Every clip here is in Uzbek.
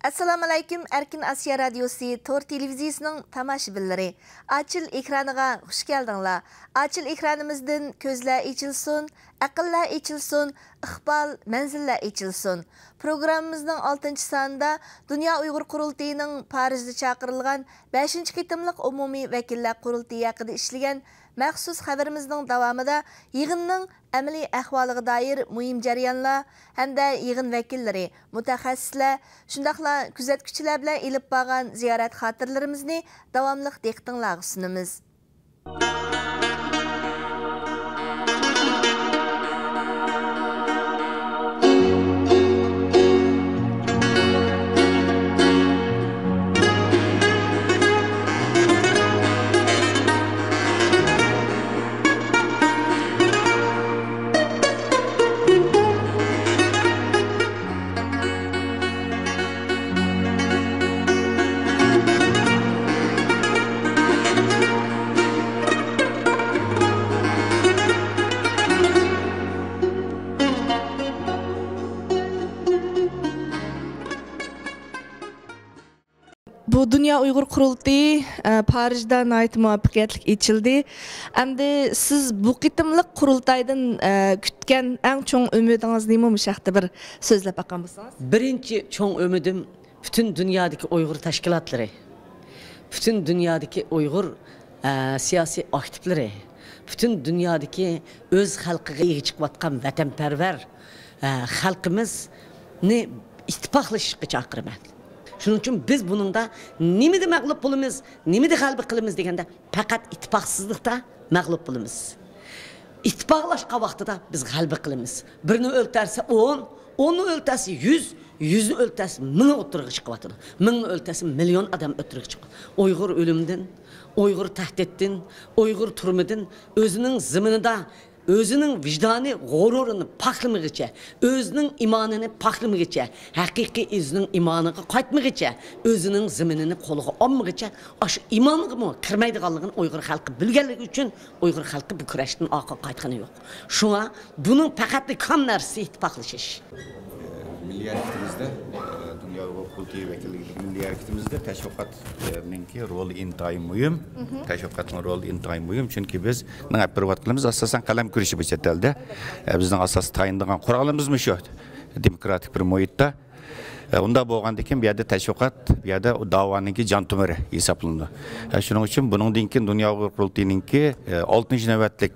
Assalamu alaykum. Erkin Asiya Radyosu Tor televiziyasining tomoshabinlari. Açıl ekraniga xush keldinglar. Açıl ekranimizdan ko'zlar ochilsin, aqllar ochilsin, iqbal manzillar ochilsin. Programmamizning 6-sonida Dünya Uyg'ur Qurultayining Parijda chaqirilgan 5-qitimliq umumiy vakillar qurultayi haqida ishlagan maxsus xabarimizning davomida yig'inning amaliy ahvoliga doir muhim jarayonlar hamda yig'in vakillari, mutaxassislar, shundaqla kuzatuvchilar bilan ilib borgan ziyorat xotirlarimizni davomli diqqatingizga sunamiz. Bu Dünya Uyghur Qurultayı Parijda nayt muvaffaqiyatli açıldı. Endi siz bu qitimliq qurultaydan kütken eng çoğ ümidiniz nima bu şaqda bir so'zlab bakan bolsangiz? Birinci çoğ ümidim bütün dünyadaki Uyghur teşkilatları, bütün dünyadaki Uyghur siyasi aktifleri, bütün dünyadaki öz halkıga iyi çıkıvatkan vatanperver halkımızı ittifaqlaşışqa chaqiraman. Şunun için biz bunun da nimede mağlup bulumuz, nimede kalbi kılımız degende fakat ittifaqsızlıkta mağlup bulumuz. İttifaqlaşqa vaqtida biz kalbi kılımız. Birini ölterse 10, onu ölterse 100, 100'ü ölterse 1000 oturuğa çıkıvatıdı. 1000 ölterse milyon adam oturuğa çıkıvatıdı. Uyghur ölümden, Uyghur tehditten, Uyghur turmudun özünün zımınında, özünün vicdanı, gururunu paklamagicha, özünün imanını paklamagicha, haqiqiy özünün imanıga qaytmagicha, özünün ziminini qo'liga olmagicha, aşı imanıga mı kirmaydiganligini Uyghur xalqi bilganligi uchun Uyghur xalqi bu kurashdan orqa qaytgani yo'q. Shunga buning faqat kam narsasi ittifaqlashish. Milliy hareketimizde, Dünya Uyghur Qurultayi vakilligi milliy hareketimizde teşviqatninki roli intayin muhim. Teşviqatning roli intayin muhim. Çünkü biz nima bir qilamiz asosan qalam kurishi bu chet elda. Bizning asos tayinlagan qurolimiz shu. Demokratik bir muhitda. Unda bo'lgandan keyin bu yerda teşviqat, bu yerda da'voninki jon tumiri hisoblanadi. Shuning uchun buningdan keyin Dünya Uyghur Qurultayininki 6-navbatlik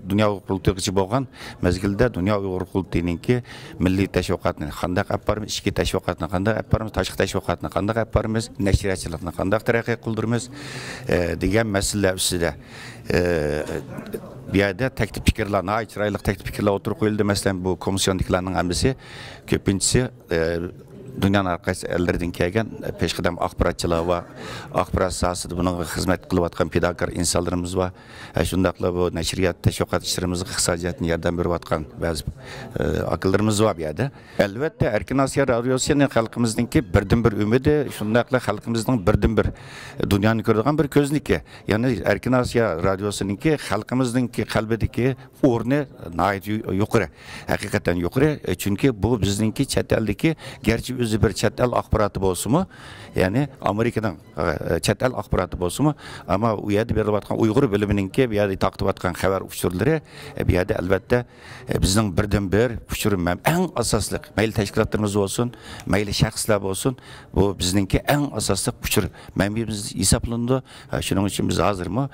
Dünya Uyghur Qurultayi bo'lgan mezgilda Dünya Uyghur Qurultayininki milliy teşviqatni qanday qilib boramiz, ichki teşviqatni qanday qilib boramiz, tashqi teşviqatni qanday qilib boramiz, nashriyatchilikni qanday taraqqiy qildiramiz degan masalalar ustida bu yerda taklif fikrlar, chiroyli taklif fikrlar o'tirib qo'yildi. Masalan, bu komissiondagilarning hammasi ko'pinchisi dünyanın arkası ellerinden kelgen peşkadam axbaratçılar var. Axbarat sahasında bunun hizmet kılıvatkan pedagog insanlarımız var. Şundakla bu neşriyat teşviqat işlerimizin iqtisodiyotini yardım beriyotgan bazı akıllarımız var bir yerde. Elbette Erkin Asiya Radyosu'nun halkımızdaki birden bir ümidi, şundakla halkımızın birden bir dünyanın görülen bir közniki. Yani Erkin Asiya Radyosu'nunki halkımızdaki kalbideki ornu nait yukarı. Hakikaten yukarı. Çünkü bu bizimki chet eldeki gerçi özü bir chet el axboroti bo'lsa-mu, ya'ni Amerikadan chet el axboroti bo'lsa-mu, ama u yerda berilayotgan Uyg'ur bilimininki bu yerda taqdilayotgan xabar uchurlari bu yerda albatta bizning birdan bir uchurim eng asosli mayli tashkilotlarimiz bo'lsin, mayli shaxslar bo'lsin, bu bizningki eng asosli uchur manbimiz hisoblanadi. Shuning uchun biz hozirmi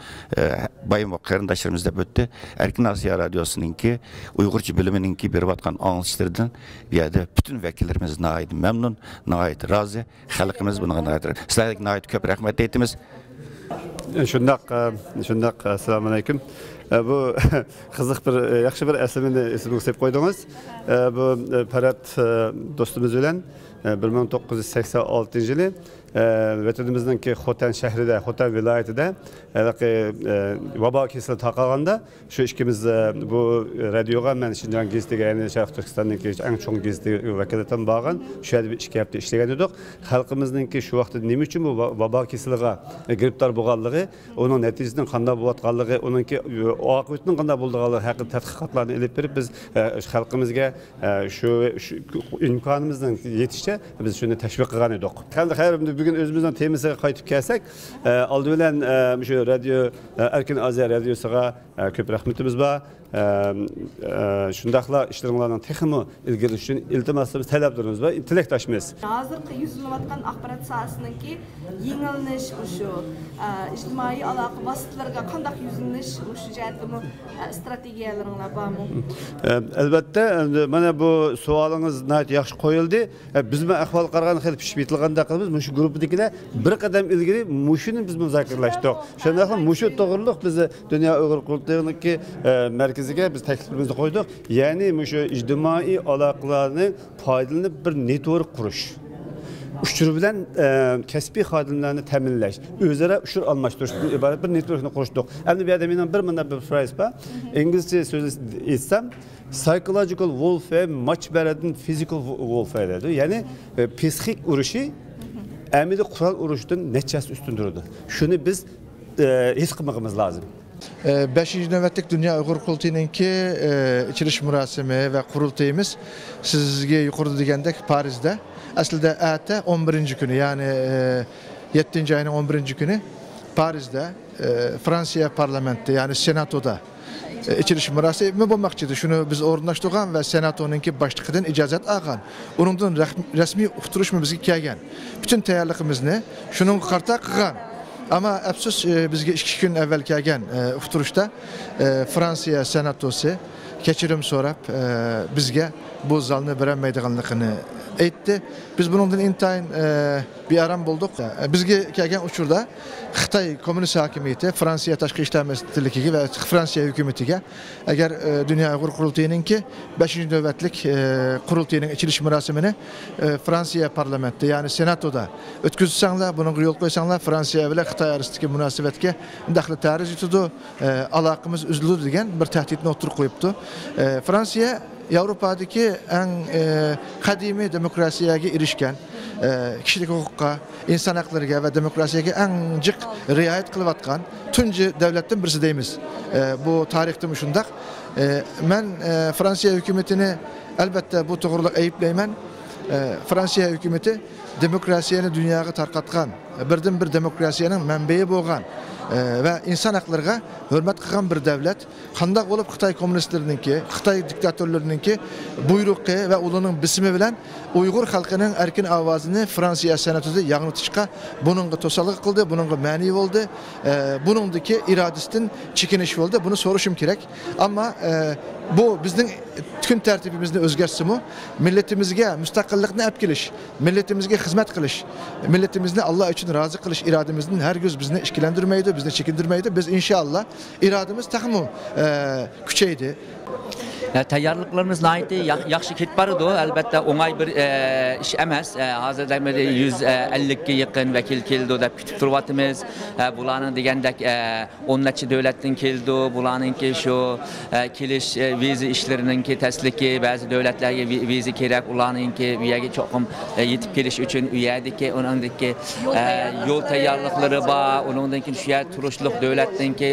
bayım qarindoshlarimiz deb o'tdi, Erkin Asiya Radyosu'ninki Uyg'urcha bilimininki berayotgan anglishlardan bu yerda bütün vakillarimiz memnun, nəhayət razı, xalqımız buna nəhayət. Sizlərə nəhayət köp rəhmət etdiniz. Şundaq, assalamu alaykum. Bu qiziq bir, yaxşı bir əslimini ismini qoydunuz. Bu Parat dostumuz bilan 1986 yılı vatanımızdaki Xotan şehrinde, Xotan vilayetinde vaba kesili takılanda şu işimiz bu radyoga ben Şinjan gezdiği yani Şarkı Türkistan'daki en çok gezdiği vakileten bağın şu bir işki yaptı işleyen edik. Halkımızdaki şu vakti ne için bu vaba kesiliğe giriptar boğallığı, onun neticesinin kanda boğatkallığı, onunki oqibatning qanday bo'lganligi haqida tadqiqotlarni olib berib biz xalqimizga shu imkonimizning yetishicha biz shuni tashviq qilgan edik. Endi bugun o'zimizning temasiga qaytib kelsak, oldi bilan shu radio Erkin Aziya radiosiga ko'p rahmatimiz bor. Shundaqla ishlaringlarning texmi ilgili uchun iltimosimiz, talablarimiz va tilakdoshmiz. Hozirgi yuzilayotgan axborot sohasiningki yengilanish shu ijtimoiy aloqa vositalariga qanday yuzlanish shu jihatda strategiyalaringlar bormi? Albatta, mana bu savolingiz nihoyat yaxshi qo'yildi. Biz men ahvol qaragan xil pishib yetilganda qilamiz. Mushu guruhdagilar bir qadam ilgari mushuni biz muzokaralashdik. Shunday mushu to'g'riliq biz Dunyo Uyg'ur qurultayiniki markaziga biz taklifimizni qo'ydik. Ya'ni mushu ijtimoiy aloqalarni foydalanib bir network qurish. Ushur bilan kasbiy xodimlarni ta'minlash, o'zaro ushur almashtirishdan iborat bir networkni qurishdik. Endi bu yerda mening bir phrase bor. Inglizcha so'z aytsam, psychological warfare much better than physical warfare dedi. Ya'ni psixik urushi amili Qur'on urushidan nechasi ustundirdi. Shuni biz his qilmog'imiz lozim. 5. navbatlik Dünya Uyghur Qurultayı'nınki içilish murosimi ve qurultayimiz sizga yuqorida degandek Paris'de. Aslında ata 11. günü yani 7. ayının 11. günü Paris'de Fransiya parlamenti yani senatoda içilish murosimi bo'lmoqchi. Shuni biz o'rnashtirgan va senatoningki boshliqidan ijozat olgan. Uningdan rasmiy uqtirishmi bizga kelgan. Bütün tayyorligimizni shuning qarta qilgan. Ama afsus bizga 2 gün evvel kelgan uqtirishda Fransiya senatosi kechirim so'rab bizga bu zalni bermaydiganligini aytdi. Biz bundan intayin bir aram bulduk. Bizga kelgan uchurda Xitoy kommunist hokimiyati Fransiya tashqi ishlar ministrligiga va Fransiya hukumatiga agar Dunyo Uyg'ur qurultayininki 5. navbatlik qurultayining ichilish marosimini Fransiya parlamenti yani senatoda o'tkazsanglar, buni yo'l qo'ysanglar, Fransiya bilan Xitoy orasidagi munosabatga daxli tarix yutadi, aloqamiz uziladi degan bir tahdidni o'tirib qo'yibdi. Fransiya Yevropadagi eng qadimiy demokrasiyaga erishgan, kishilik huquqqa, inson haqlariga va demokrasiyaga eng jiq riayat qilayotgan tunji davlatdan birisi deymiz. Bu tarixda shundaq. Men Fransiya hukumatini albatta bu to'g'riliq ayiblayman. Fransiya hukumati demokrasiyani dunyoga tarqatgan, birdan bir demokrasiyaning manbai bo'lgan ve insan haqlariga hurmat qilgan bir davlat qanday bo'lib Xitoy kommunistlarininki, Xitoy diktatorlarininki buyruqi ve ularning bismi bilan Uyg'ur xalqining erkin ovozini Fransiya senatida yanglitishga buningga to'sqinlik qildi, buningga ma'ni bo'ldi, buningdagi irodasidan chekinish bo'ldi. Buni so'rashim kerak. Ammo bu bizning kun tartibimizni o'zgartimi? Millatimizga mustaqillikni olib kelish, millatimizga xizmat qilish, millatimizni Alloh uchun rozi qilish irodamizning hargiz bizni ishkilantirmaydi, bizni chekindirmaydi. Biz inshaalloh irodamiz taxmin kuchaydi. Tayyorliklarimiz nihoyatda yaxshi ketib boradi. Albatta o'ng'ay bir ish emas. Hozirda 150 ga yaqin vakil keldi deb kutib turyapmiz. Bularning degandek 10 necha davlatdan keldi. Bularningki shu kelish viza ishlarininki tasdiqi, ba'zi davlatlarga viza kerak, ularningki bu yerga cho'qim yetib kelish uchun u yerdagi uningdagi yo'l tayyorliklari bor. Uningdan keyin shu yer turishlik davlatninki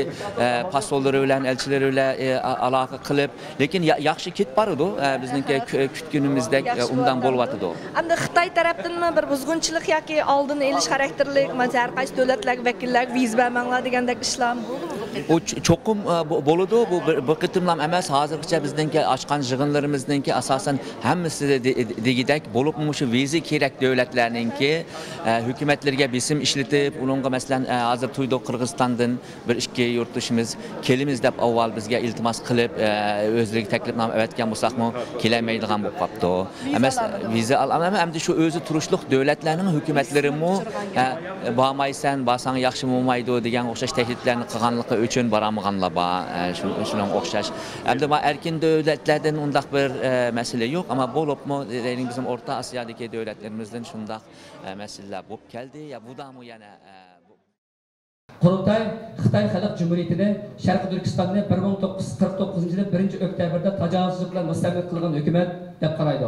postollari bilan, elchilari bilan aloqa qilib, lekin yaxshi ketib boradi. Bizningki kutgunimizdek undan bo'lyapti. Endi Xitoy tarafdanmi bir buzg'unchilik yoki oldini olish xarakterli, har qaysi davlatlar vakillar viza bermanglar degandek ishlar bo'ldimi? O cho'qim bo'ladi. Bu bir qitimlam emas. Hozirgacha bizningki ochgan yig'inlarimizningki asosan hammasi degidek bo'lib, shu viza kerak davlatlarningki hukumatlarga besim ishlatib, uningga masalan hozir tuydi Qirg'izistondan bir ishga yurtdoshimiz kelimiz deb avval bizga iltimos qilib o'zligi taklifnoma aytgan bo'lsaqmi, kelmaydigan bo'lib qopti. Emas viza olamaman, hamda shu o'zi turishlik davlatlarning hukumatlarimi bormaysan, borsang yaxshi bo'lmaydi degan o'xshash takliflarni qilganligi uchun boramaganlar bor. Shunga o'xshash. Hamda bu erkin davlatlardan undaq bir masala yo'q, ammo bo'libmi deylik bizim O'rta Osiyodagi davlatlarimizdan shundaq masalalar bo'lib keldi. Ya bu da mı yana Qurultay Xitoy Xalq Cumhuriyeti'ni Sharq Turkistonni 1949 yılı 1 oktyabrda tajovuzlik bilan mustamlak qilgan hukumat deb qaraydi.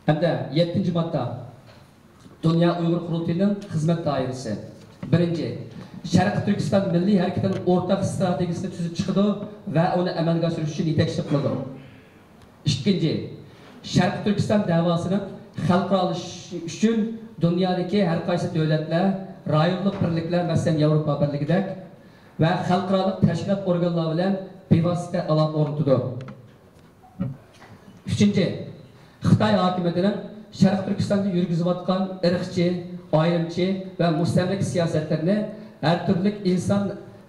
Hamda 7-madda Dünya Uyghur Qurultayining xizmat doirasi. 1. Sharqi Turkiston milliy harakatining o'rtaq strategiyasini tuzib chiqdi va uni amalga oshirish uchun yetakchilik qildi. Ikkinchi, Sharqi Turkiston davosini xalqaralash uchun dunyodagi har qaysi davlatlar, rayonlik birliklar, masalan Yevropa birligidek va xalqaro tashkilot organlari bilan bevosita aloqa o'rnatdi. Uchinchi, Xitoy hokimiyatining Sharq Turkistonda yurgizayotgan irqchi, ayrimchi va mustamlik siyosatlarini, har turli inson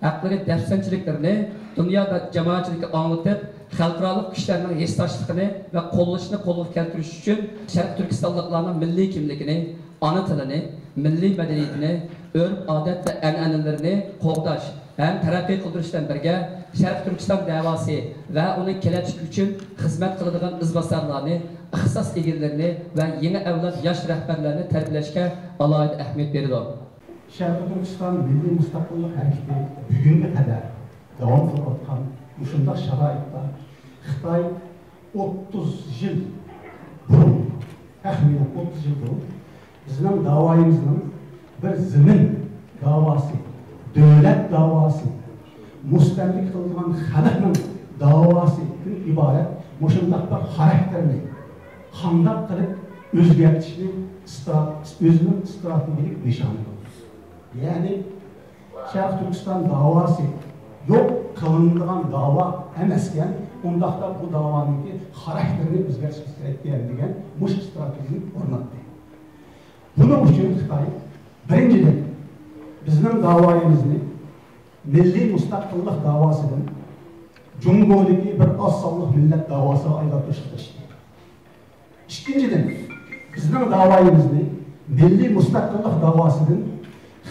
haqlari dafsanchiliklarni dunyoda jamoatchilikka anlatib, xalqaro kuchlarning hissdoshligini va qo'llashini qo'lga keltirish uchun Sharq Turkistonliklarning milliy kimligini, ana tilini, milliy madaniyatini, urf-odat va an'analarini qo'g'dash ham taraqqiy qildirishdan birga Sharq Turkiston davosi va uni kelajak uchun xizmat qiladigan izbosarlarni, ixtisos egallarini va yangi avlod yosh rahbarlarini tarbiyalashga alohida ahamiyat berdi. Sharq Turkiston milliy mustaqillik harakati bugunga qadar davom etayotgan shunday sharoitda Xitoy 30 yil burun, taxminan 30 yil burun bizning davoyimizning bir zimin davosi, davlat davosi, mustamlik qilgan xalqning davosidan iborat shunday bir xarakterni qanday qilib o'zgartirishni o'zining strategik nishoni. Ya'ni Sharq Turkiston davosi yo'q qilinadigan davo emaskan, undaqda bu davoninki xarakterini o'zgartirish kerak degan mush strategiyani o'rnatdi. Buning uchun Xitoy birinchidan bizning davoyimizni milliy mustaqillik davosidan Jungodagi bir oz sonli millat davosiga aylantirishdi. Ikkinchidan bizning davoyimizni milliy mustaqillik davosidan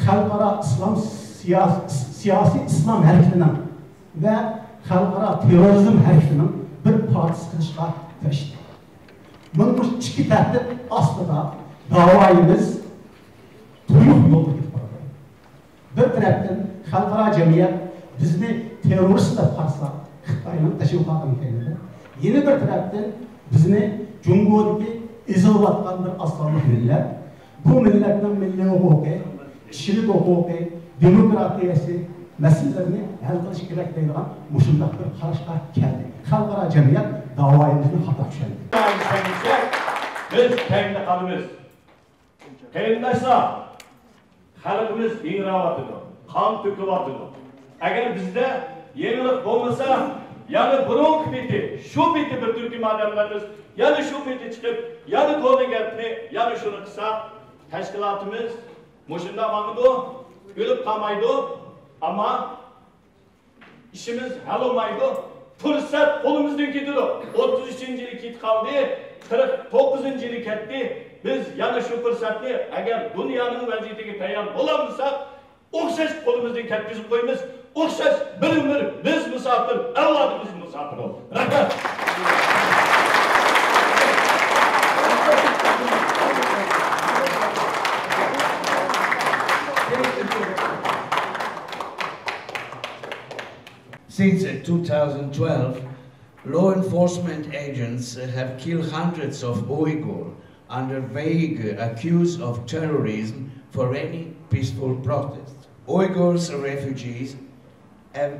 xalqaro islom siyosiy islom harakatining va xalqaro terrorizm harakatining bir partisi qilishga tirishdi. Bunun ikki tartib ostida davoyimiz tuyuq yo'lga ketdi. Bir tarafdan xalqaro jamiyat bizni terrorist deb qarasa, Xitoyning tashviqotini keldi. Yana bir tarafdan bizni Jungodagi ezilayotgan bir asonli millat, bu millatning milliy huquqi, kishilik huquqi, demokratiyasi masalalarini hal qilish kerak deydigan mushundaq bir qarashga keldi. Xalqaro jamiyat davoyimizni xato tushundi. Biz tengli qolamiz. Tengdashlar, xalqimiz yig'rayotdi, qon to'kyapti. Agar bizda yengillik bo'lmasa, yana burungi beti, shu beti bir turkum odamlarimiz yana shu beti chiqib, yana qo'lni gapni, yana shuni qilsa, tashkilotimiz mushunda bo'lmaydi, o'lib qolmaydi, ammo ishimiz hal bo'lmaydi. Fursat qo'limizdan ketdi. 33-yil ketib qoldi, 49-yil ketdi. Biz yana shu fursatni agar dunyoning vaziyatiga tayyor bo'lamisak, o'xshash qo'limizdan ketkizib qo'yamiz. O'xshash bir umr biz musofir, avlodimiz musofir. Rahmat. Since 2012, law enforcement agents have killed hundreds of Uyghurs under vague accuse of terrorism for any peaceful protest. Uyghurs refugees have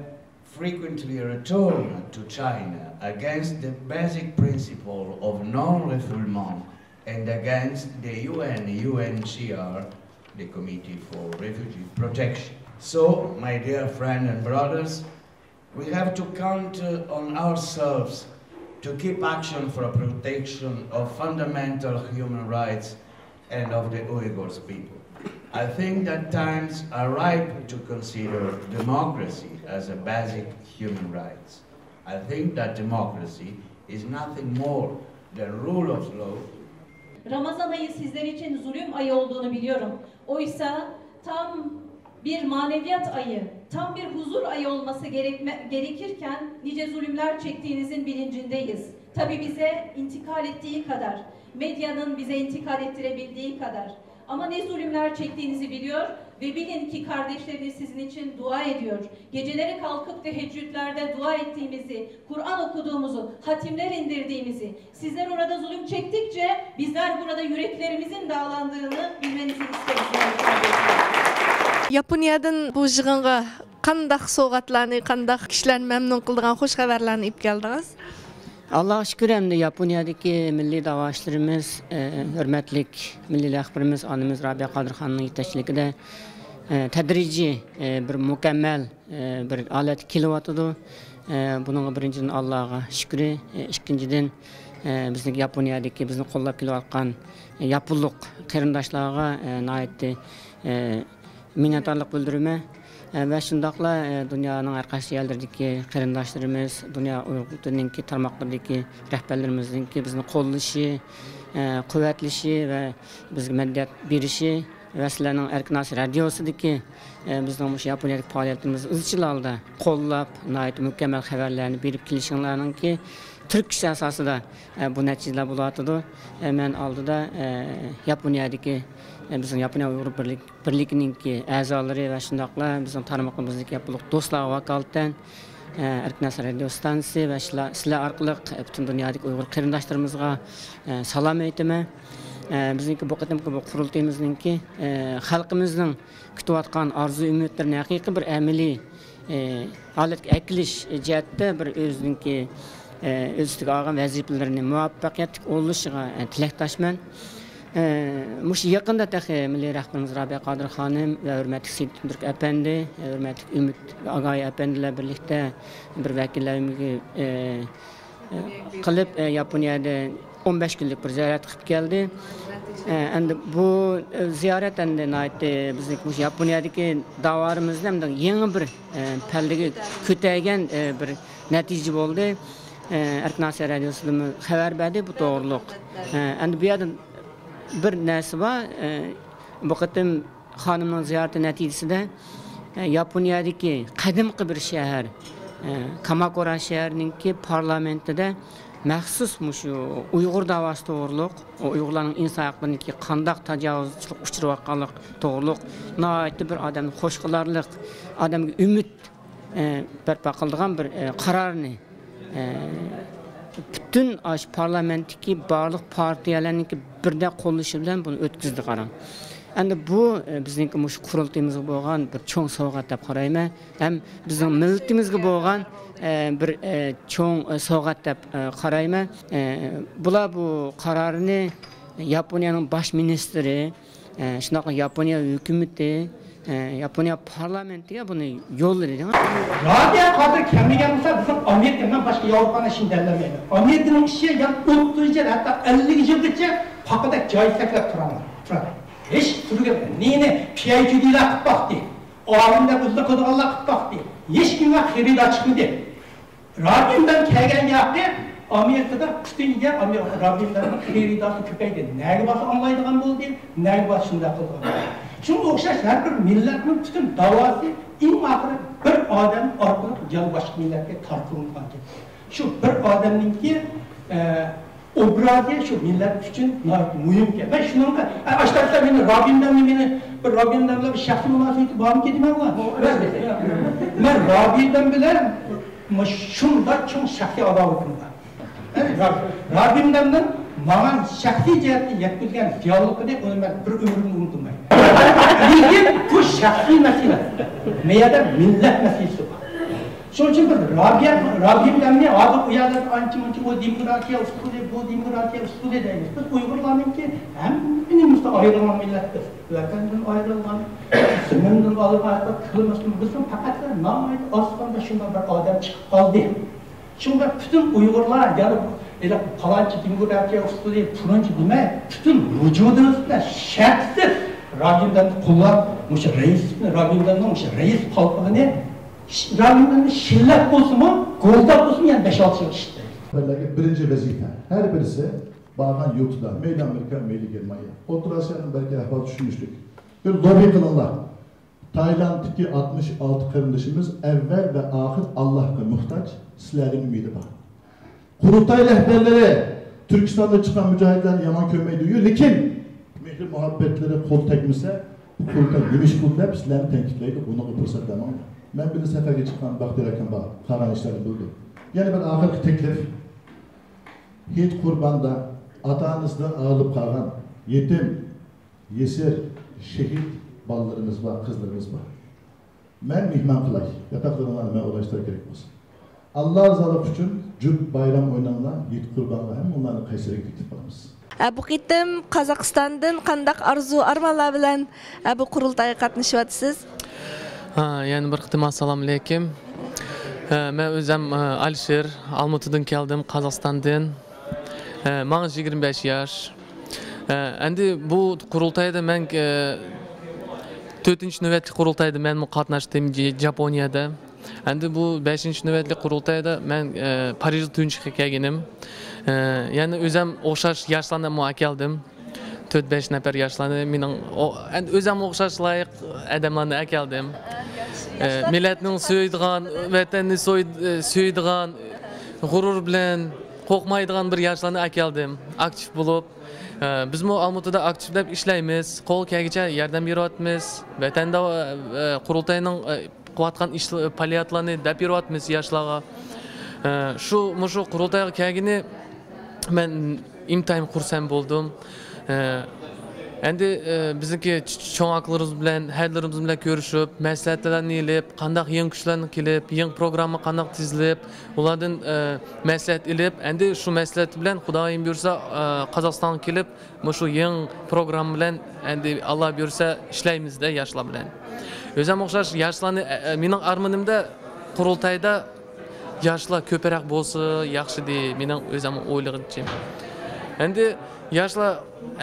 frequently returned to China against the basic principle of non-refoulement and against the UNHCR, the Committee for Refugee Protection. So, my dear friends and brothers, we have to count on ourselves to keep action for protection of fundamental human rights and of the Uyghurs people. I think that times are ripe to consider democracy as a basic human right. I think that democracy is nothing more than rule of law. Ramazan ayı sizler için zulüm ayı olduğunu biliyorum. Oysa tam bir maneviyat ayı, tam bir huzur ayı olması gerekirken nice zulümler çektiğinizin bilincindeyiz. Tabii bize intikal ettiği kadar, medyanın bize intikal ettirebildiği kadar. Ama ne zulümler çektiğinizi biliyor ve bilin ki kardeşleriniz sizin için dua ediyor. Geceleri kalkıp teheccüdlerde dua ettiğimizi, Kur'an okuduğumuzu, hatimler indirdiğimizi, sizler orada zulüm çektikçe bizler burada yüreklerimizin dağlandığını bilmenizi isteriz. Yaponiyadan bu yig'inga qandaq sovg'atlarni, qandaq kishilarni mamnun qildigan xush xabarlarni olib keldingiz? Allah'a şükür hem de Yaponia'daki milli davaşlarımız, hürmetlik milli rahberimiz anımız Rabia Kadirxan'ın yetekçilikte tedrici bir mükemmel bir alet kilovatıdı. Bunun birinciden Allah'a şükür, ikinciden bizim Yaponia'daki bizim kollab kilovatkan yapıllık kırındaşlığa naitti minnettarlık bildirme. Ve şundakla dünyanın arkadaşı yerlerdeki kırındaşlarımız, dünya Uyghur'daki tarmaklardaki rehberlerimizin bizim kollışı, kuvvetlişi ve bizim medyat birişi ve sizlerin Erkin Asya Radyosu'daki bizim bu Yaponiyadik faaliyetimiz izçil aldı. Kollap, nait mükemmel haberlerini birip kilişinlerinin ki Türk kişi asası da bu neticeler bulatıdı. Hemen aldı da Yaponiyadik bizim Yaponiya Uyghur Birliği'nin ki azaları ve şundakla bizim tarmağımızdaki yapılık dostlar vakalten Erkin Asya Radyo Stansı ve sizler arkalık bütün dünyadaki Uyghur kırındaşlarımızga salam eytime. Bizimki bu kadar bu kurultayımızın ki halkımızın kütüvatkan arzu ümitlerini hakiki bir ameli alet ekiliş cihette bir özünki özlük ağam vazifelerini muvaffakiyetli oluşuna tilektaşman. Muş yakında da Milli Rahberimiz Rabia Kadirxan'ım ve hürmetli Seyit Türk Efendi, hürmetli Ümit Agay Efendi'yle birlikte bir vekillerimizi kılıp Yaponia'da 15 günlük bir ziyaret kılıp geldi. Bu ziyaret bizim Yaponia'daki davarımızda yeni bir perdegi kütegen bir netice oldu. Erkin Asya Radyosu'nun haber verdi bu doğruluk. Bu yerden bir nesi var, bu kadar hanımın ziyareti neticesinde Yaponia'daki kadimki bir şehir, Kamakura şehrinin ki parlamentede məxsus Uyghur davası doğruluq, Uyghurların insan haklarının ki kandak təcavüzçülük uçurvaqqanlıq doğruluq, naitli bir adamın xoşqılarlıq, adamın ümit bərpa qıldığan bir qararını bütün parlamentdeki barlıq partiyalarınki birdə qolluşı bilan bunu ötküzdü qaran. Bu bizninki muş kurultayımızga bo'lgan bir cho'ng sovg'at deb qarayman. Ham bizning millatimizga bo'lgan bir cho'ng sovg'at deb qarayman. Bular bu qarorni Yaponiyaning bosh ministri, shunaqa Yaponiya hukumati, Yaponiya parlamentiga buni yo'lladi. Rabia Qadir kelmagan bo'lsa, bizim Amerikadan boshqa Yevropani ishini tanlamaydi. Amerikaning ishi 30 yil, hatto 50 yilgacha faqat joy saklab turadi. Hiç sürüge neyini PhD'ler kıp baktı, oğlumda uzun koduğallar kıp baktı, hiç kimse xerida çıkmadı. Rabbimden kelgen yaptı, Amerika'da bütün yer Rabbimden xeridası köpeydi. Neye bası anlaydıgan oldu, neye bası şunda kıldı. Çünkü okşaş her bir milletin bütün davası en ahırı bir adam arkalık can başka millete tartılmışlar. Şu bir adamın ki obraziye şu millet için mühim ki. Ben şunun da açlarsa beni Rabbimden bir şahsi münasebeti bağım kedimem var. Ben Rabbimden bile şunda çok şahsi adavatım var. Rabbimden bana şahsi cihette yetkilgen diyalogı değil, onu ben bir ömrümü unutmayayım. Lekin bu şahsi mesele. Meyada millet meselesi var. Şunun için Rabbimden ne adı uyanır, anki o demokrasiya usulü, bu demokrasiya usulü deyimiz. Biz Uygurlarının ki hem benimizde ayrılan millettir. Vatandan ayrılan, sınırından alınan, kılmasın. Bizim fakat namaydı aslında şundan bir adam çıkıp kaldı. Şimdi bütün Uygurlar yani falanca demokrasiya usulü, turuncu demey, bütün vücudunuzda şartsız Rabbimden kullar, Rabbimden reis halkını Rabbimden şillet olsun mu, goldak olsun yani 5-6 yıl işte. Birinci vazife, her birisi bağlan yurtda, meyli Amerika, meyli Germanya. Oturasyanın belki ahval düşünmüştük. Bir lobi kılınlar. Tayland'daki 66 kardeşimiz evvel ve ahir Allah'a muhtaç, sizlerin ümidi var. Kurultay rehberleri, Türkistan'da çıkan mücahitler yaman kömeği duyuyor. Lekin, mehri muhabbetleri kol tekmişse, bu kurultay gümüş kurultay sizlerini tenkitleydi, bunu fırsat demem. Ben bir sefere çıkan Bahtiyar Hakan Bağ, Karan işlerini buldum. Yani ben ahir teklif, hiç kurbanda, atanızda ağılıp kalan, yetim, yesir, şehit, balalarımız var, kızlarımız var. Ben mihman kılay, yataklarına ben ulaştır gerek olsun. Allah razı için cüb bayram oynanlar, yit kurbanlar hem onların kayseri gidip kalmış. Bu qitim Qozog'istondan qandaq arzu armanlar bilan bu qurultayga qatnashyapsiz? Yani bir qitim assalomu alaykum. Men o'zim Alisher, Almatıdan keldim, Qozog'istondan. Manga 25 yosh. Endi bu qurultayda men 4-navbatli qurultayda men qatnashdim Japoniyada. Endi bu 5-navbatli qurultayda men Parijda tunjiga kelganim. Yani o'zim o'xshash yoshlarni men keldim. 4-5 nafar yoshlarni mening endi o'zim o'xshash loyiq odamlarni keldim. Millatning so'ydigan, vatanni so'ydigan, g'urur bilan qo'rqmaydigan bir yoshlarni keldim. Aktiv bo'lib, biz mu Almatıda aktivlab ishlaymiz, qo'l kelguncha yordam beryapmiz. Vatanda qurultayning qilayotgan ish faoliyatlarini deb beryapmiz yoshlarga. Shu qurultayga kelgani men imtihon qursam bo'ldim. Endi bizniki cho'ngaklarimiz bilan, hadlarimiz bilan ko'rishib, maslahatlarni ilib, qanday yangi kuchlarni kelib, yangi programma qanday tizilib, ulardan maslahat ilib, endi shu maslahat bilan Xudoyim buyursa Qozog'istonga kelib, shu yangi program bilan endi Alloh buyursa ishlaymiz-da yoshlar bilan. O'zim o'xshash yoshlarni mening armanimda qurultayda yoshlar ko'proq bo'lsa yaxshi deb mening o'zim o'ylaganchim. Endi yoshlar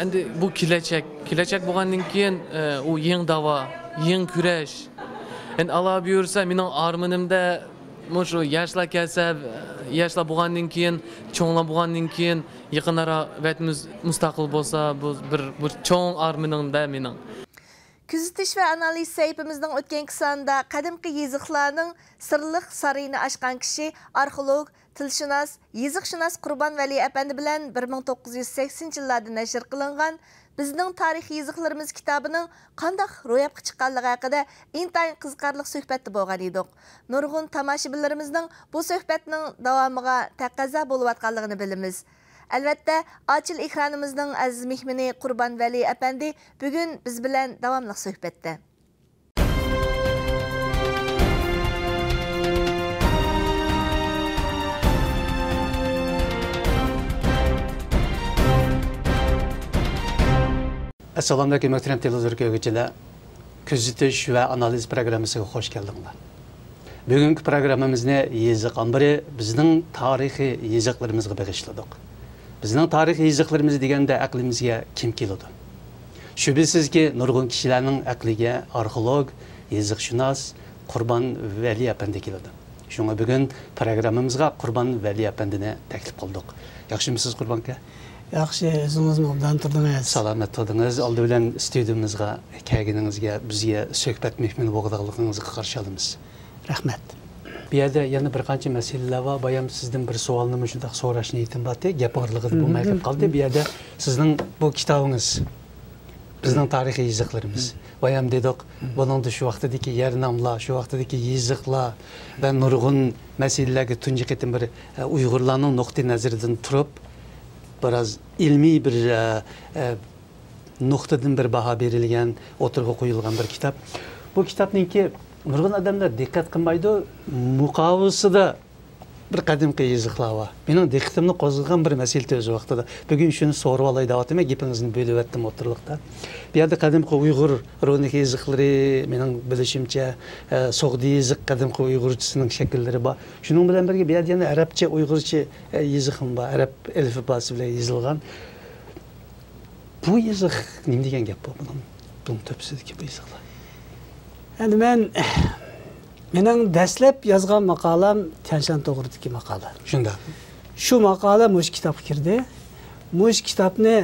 endi bu kelajak bo'lgandan keyin u yangi da'vo, yangi kurash. Endi Alloh buyursa mening armanimda shu yoshlar kelsa, yoshlar bo'lgandan keyin, cho'nglar bo'lgandan keyin yaqinroq vatanimiz mustaqil bo'lsa, bu bir cho'ng armanimda mening. Kuzatish va analiz saytimizning o'tgangi sonida qadimgi yeziqlarning sirliq sarini ochgan kishi arxeolog, tilshunos, yeziqshunos Qurbon Vali apandi bilan 1980-yillarda nashr qilingan Bizning tarix yeziqlarimiz kitobining qanday ro'yobga chiqqanligi haqida intayin qiziqarli suhbatda bo'lgan edik. Nurg'un tomoshabinlarimizning bu suhbatning davomiga taqozo bo'layotganligini bilamiz. Albatta, ochil ekranimizning aziz mehmoni Qurbon Vali apandi bugun biz bilan davomli suhbatda. Assalamu alaykum muhtaram televizor ko'ruvchilar. Kuzatish va analiz programmasiga xush keldinglar. Bugungi programmamizni yeziq ambiri bizning tarixiy yeziqlarimizga bag'ishladik. Bizning tarixiy yeziqlarimiz deganda aqlimizga kim keladi? Shubhisizki, nurg'un kishilarning aqliga arxeolog, yeziqshunos Qurbon Vali apandi keladi. Shunga bugun programmamizga Qurbon Vali apandini taklif qildik. Yaxshimisiz Qurbon aka? Yaxshi, o'zingizmi obdan turdingiz? Salomat turdingiz. Oldi bilan studiyamizga kelganingizga, bizga suhbat mehmoni bo'lganligingizga qarshi olamiz. Rahmat. Bu yerda yana bir qancha masalalar bor. Bayam sizdan bir savolni shunday so'rash niyatim bor. Gap borlig'i bo'lmay qoldi. Bu yerda sizning bu kitobingiz bizning tarixiy yeziqlarimiz. Bayam dedik, buningda shu vaqtdagi yer nomlar, shu vaqtdagi yeziqlar va nurg'un masalalarga tunji qitim bir Uyg'urlarning nuqtai nazaridan turib biraz ilmiy bir nuqtadan bir baho berilgan, o'tirg'a qo'yilgan bir kitob. Bu kitobningki nurg'un odamlar diqqat qilmaydi, muqovasida bir qadimgi yeziqlar bor. Mening diqqatimni qo'zg'agan bir masala o'z vaqtida. Bugun shuni so'rab olay deyapman, gapingizni bo'lib o'tdim o'tirliqda. Bu yerda qadimgi Uyg'ur runik yeziqlari, mening bilishimcha, so'g'di yeziq qadimgi Uyg'urchasining shakllari bor. Shuning bilan birga bu yerda yana arabcha, Uyg'urcha yeziqim bor, arab alifbosi bilan yozilgan. Bu yeziq nima degan gap bu? Bunun topsidagi bu yeziqlar. Endi mening dastlab yozgan maqolam Tianshan to'g'ridagi maqola. Shunda. Shu maqola mush kitobga kirdi. Mush kitobni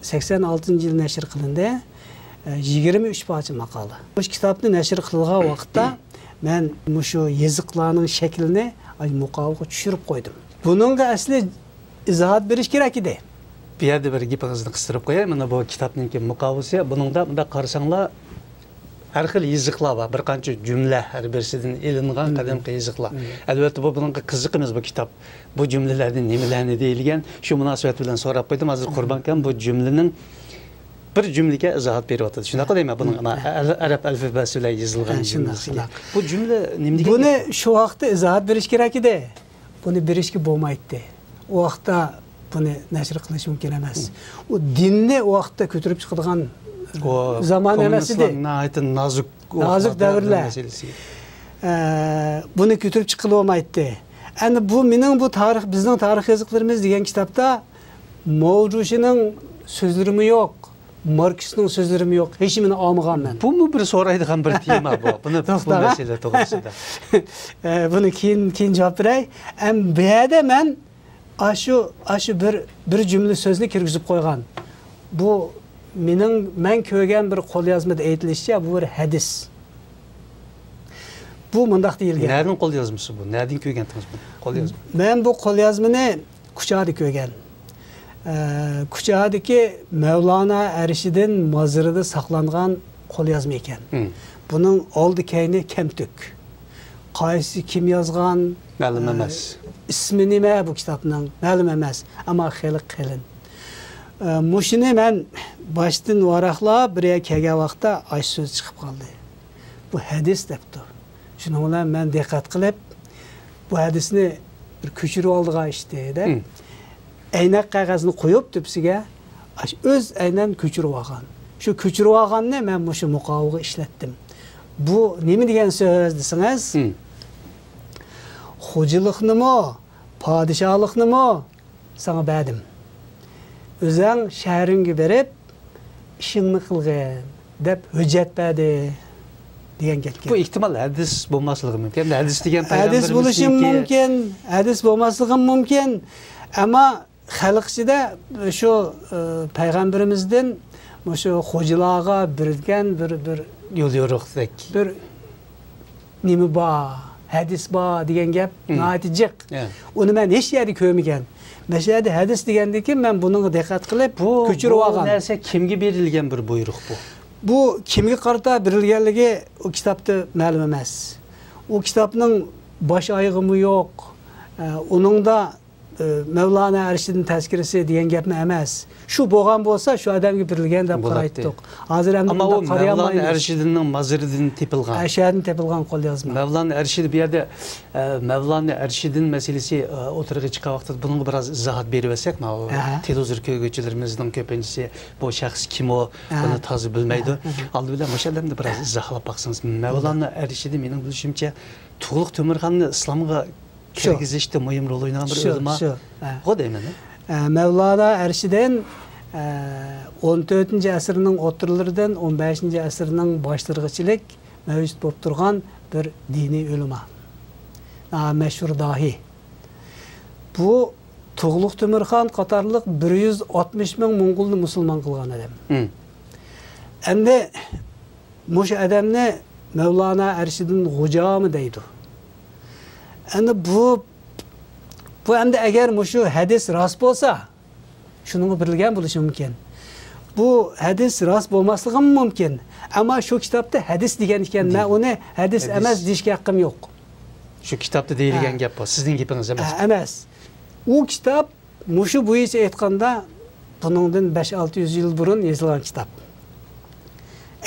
86-yil nashr qilindi. 23 parcha maqola. Mush kitobni nashr qilgan vaqtda men mushu yeziqlarning shaklini muqovga tushirib qo'ydim. Buningga asli izohat berish kerak edi. Bu yerda bir gapingizni qistirib qo'yay. Mana bu kitobning muqovasi, buningda bunda qarasanglar har xil yeziqlar bor, bir qancha jumla har birisidan ilingan qadimgi yeziqlar. Albatta bu bunga qiziqimiz bu kitob. Bu jumlalarning nimalarni deyilgan, shu munosabat bilan so'rab qo'ydim. Hozir Qurbon akam bu jumlaning bir cümlege izohat beryapti. Shunaqa deyman, buning arab alifbasi bilan yozilgan jumlasiga. Bu jumla nima degan? Buni shu vaqtda izohat berish kerak edi. Buni berishga bo'lmaydi. O vaqtda buni nashr qilish mumkin emas. U dinni o vaqtda ko'tarib chiqadigan zaman emas edi. Nozik davrlar. Buni ko'tarib chiqilib olmaydi. Endi bu mening bu tarix, bizning tarix yoziqlarimiz degan kitobda Mavjushining so'zlarimi yo'q, Marksning so'zlarimi yo'q. Hech nimani olmaganman. Bu bir so'raydigan bir tema bu. Buni bu masala to'g'risida. Buni keyin javob beray. Bu yerda men ashu bir jumla so'zni kirgizib qo'ygan. Bu men ko'rgan bir qo'lyozmada aytilishicha bu bir hadis. Bu mundaq deyilgan. Nereden qo'lyozmasi bu? Nereden ko'rgandingiz bu qo'lyozma? Men bu qo'lyozmani Kuchada ko'rgan. Kuchadagi Mevlana Arshidin mozorida saqlangan qo'lyozma ekan. Buning oldi keyni kamtuk. Qaysi kim yozgan ma'lum emas. Ismi nima bu kitobning ma'lum emas, ammo xeyli qalin. Mushini men boshdan varaqlab bir kelgan vaqtda ash so'z chiqib qoldi. Bu hadis debdi. Shuning bilan men diqqat qilib bu hadisni bir ko'chirib oldigan ishda aynak qog'ozni qo'yib tepsiga o'z aynan ko'chirib olgan. Shu ko'chirib olganni men shu muqovaga ishlatdim. Bu nima degan so'z desangiz? Xo'jaliknimi, podshohliknimi sana berdim. O'zing shahringga berib ishingni qilgin deb hujjat berdi degan gap. Bu ehtimol hadis bo'lmasligi mumkin. Hadis degan hadis bo'lishi mumkin, hadis bo'lmasligi mumkin. Ammo xalq ichida shu payg'ambarimizdan shu xo'jalarga bergan bir yo'l yo'riqdek. Bir nima bor, hadis bor degan gap noatijiq. Uni men hech yerda ko'rmagan. Mesela hadis degandiki men bunga diqqat qilib ko'chirib olgan. Bu narsa kimga berilgan bir buyruq bu? Bu kimga qarata berilganligi o kitobda ma'lum emas. O kitobning bosh oyog'i yo'q. Uningda Mevlana Arshidin tazkirasi degan gapmi emas. Shu bo'lgan bo'lsa, shu odamga berilgan deb qaraydik. Hozir ham ammo u Mevlana Arshidinning maziridan tepilgan. Ashadin tepilgan qo'lyozma. Mevlana Arshid bu yerda Mevlana Arshidin masalasi o'tirg'i chiqqan vaqtda bunga biroz izohat berib olsak, televizor ko'ruvchilarimizning ko'pinchisi bu shaxs kim o, buni to'g'ri bilmaydi. Aldi bilan mashalamda biroz izohlab baqsangiz. Mevlana Arshidin mening bilishimcha Tug'luq Temirxonni islomga kirgizishda muhim rol o'ynagan bir ulama. O deyman. Mevlana Arshidin 14-asrning o'rtalaridan 15-asrning boshlarigachilik mavjud bo'lib turgan bir diniy ulama. Mashhur dahi. Bu Tug'luq Temirxon qatorliq 160 ming Mo'ng'ulni musulmon qilgan odam. Endi o'sha odamni Mevlana Arshidin g'ujami deydi. Endi bu endi agar shu hadis rost bo'lsa, shuni bilgan bo'lishi mumkin. Bu hadis rost bo'lmasligi mumkin. Ammo shu kitobda hadis degan ekan, men uni hadis emas deyishga haqqim yo'q. Shu kitobda deyilgan gap bu, sizning gapingiz emas. Emas. U kitob mushu bo'yicha aytganda buningdan 5-600 yil burun yozilgan kitob.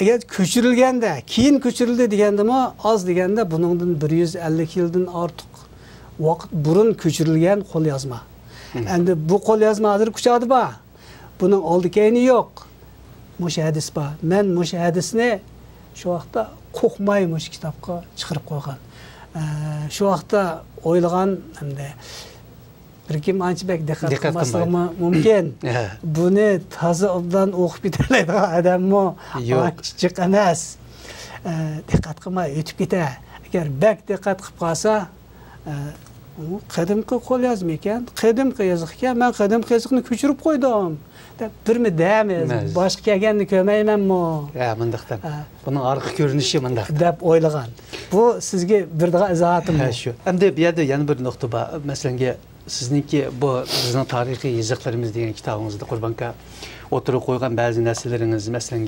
Agar ko'chirilganda, keyin ko'chirildi degandimi, oz deganda buningdan 150 yildan ortiq vaqt burun ko'chirilgan qo'lyozma. Endi bu qo'lyozma hozir Kuchada bor. Buning oldi keyni yo'q. Mushu hadis bor. Men mushu hadisni shu vaqtda qo'rqmay mushu kitobga chiqarib qo'ygan. Shu vaqtda o'ylagan endi bir kim anchalik diqqat qilmasligi mumkin. Buni toza obdan o'qib ketadigan odammi? Anchiq emas. Diqqat qilmay o'tib ketadi. Agar bak diqqat qilib qolsa, qadimgi qo'lyozma ekan, qadimgi yoziq ekan, men qadimgi yoziqni ko'chirib qo'ydim. Deb birmi deymiz, boshqa kelganni ko'rmaymanmi? Mundaqdan. Buning orqa ko'rinishi mundaq deb o'ylagan. Bu sizga birdiga izohatim shu. Endi bu yerda yana bir nuqta bor. Masalan, sizningki bu bizning tarixiy yoziqlarimiz degan kitobingizda Qurbonka o'tirib qo'ygan ba'zi narsalaringiz, masalan,